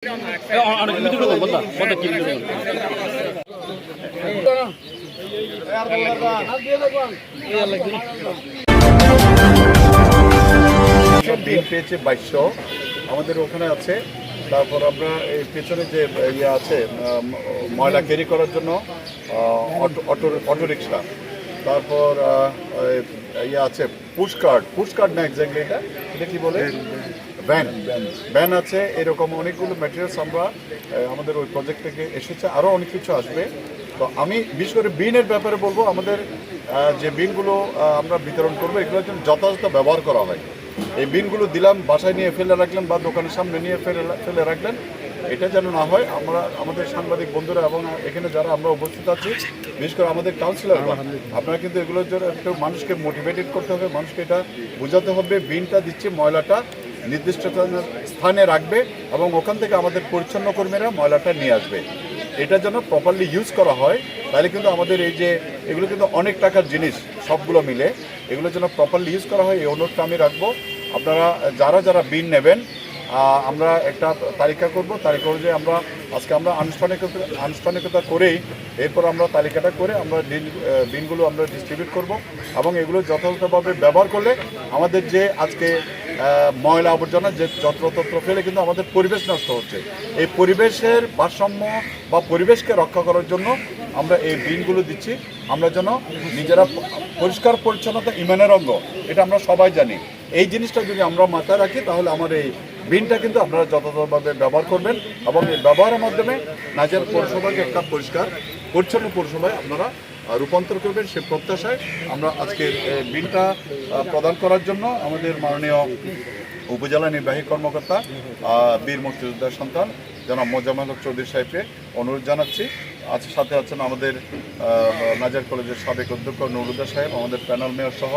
বিল পেয়েছে 2200 আমাদের ওখানে আছে। তারপর আমরা এই পেছনে যে ইয়ে আছে ময়লা ক্যারি করার জন্য অটো রিক্সা, তারপর ইয়ে আছে পুশকার্ট না এক্স্যাক্টলি এটা কি বলে ভ্যান আছে। এরকম অনেকগুলো ম্যাটেরিয়ালস আমরা আমাদের ওই প্রজেক্ট থেকে এসেছে, আরও অনেক কিছু আসবে। তো আমি বিশেষ করে বিনের ব্যাপারে বলবো, আমাদের যে বিনগুলো আমরা বিতরণ করবো এগুলোর জন্য যথাযথ ব্যবহার করা হয়। এই বিনগুলো দিলাম, বাসায় নিয়ে ফেলে রাখলেন বা দোকানের সামনে নিয়ে ফেলে রাখলেন, এটা যেন না হয়। আমরা আমাদের সাংবাদিক বন্ধুরা এবং এখানে যারা আমরা উপস্থিত আছি, বিশেষ করে আমাদের কাউন্সিলর, আপনারা কিন্তু এগুলোর জন্য একটু মানুষকে মোটিভেটেড করতে হবে, মানুষকে এটা বোঝাতে হবে বিনটা দিচ্ছে, ময়লাটা নির্দিষ্ট স্থানে রাখবে এবং ওখান থেকে আমাদের পরিচ্ছন্ন কর্মীরা ময়লাটা নিয়ে আসবে। এটা যেন প্রপারলি ইউজ করা হয়, তাহলে কিন্তু আমাদের এই যে এগুলো কিন্তু অনেক টাকার জিনিস সবগুলো মিলে, এগুলো যেন প্রপারলি ইউজ করা হয় এই অনুরোধটা আমি রাখবো। আপনারা যারা বিন নেবেন, আমরা একটা তালিকা করব, তালিকা অনুযায়ী আমরা আজকে আমরা আনুষ্ঠানিকতা করেই এরপর আমরা তালিকাটা করে আমরা বিনগুলো আমরা ডিস্ট্রিবিউট করব এবং এগুলো যথাযথভাবে ব্যবহার করলে আমাদের যে আজকে ময়লা আবর্জনা যে যত্রতত্র ফেলে কিন্তু আমাদের পরিবেশ নষ্ট হচ্ছে। এই পরিবেশের ভারসাম্য বা পরিবেশকে রক্ষা করার জন্য আমরা এই বিনগুলো দিচ্ছি। আমরা যেন নিজেরা পরিষ্কার পরিচ্ছন্নতা ইমানের অঙ্গ, এটা আমরা সবাই জানি। এই জিনিসটা যদি আমরা মাথায় রাখি তাহলে আমার এই বিনটা কিন্তু আপনারা যথাযথভাবে ব্যবহার করবেন এবং এই ব্যবহারের মাধ্যমে নাজিরহাট পৌরসভাকে একটা পরিষ্কার পরিচ্ছন্ন পৌরসভায় আপনারা রূপান্তর করবেন। সে প্রত্যাশায় আমরা আজকের বিলটা প্রদান করার জন্য আমাদের মাননীয় উপজেলা নির্বাহী কর্মকর্তা বীর মুক্তিযোদ্ধার সন্তান জনাব মোজাম্মেল হক চৌধুরী সাহেবকে অনুরোধ জানাচ্ছি। সাথে আছেন আমাদের নাজিরহাট কলেজের সাবেক অধ্যক্ষ নুরুদ্দিন সাহেব, আমাদের প্যানেল মেয়র সহ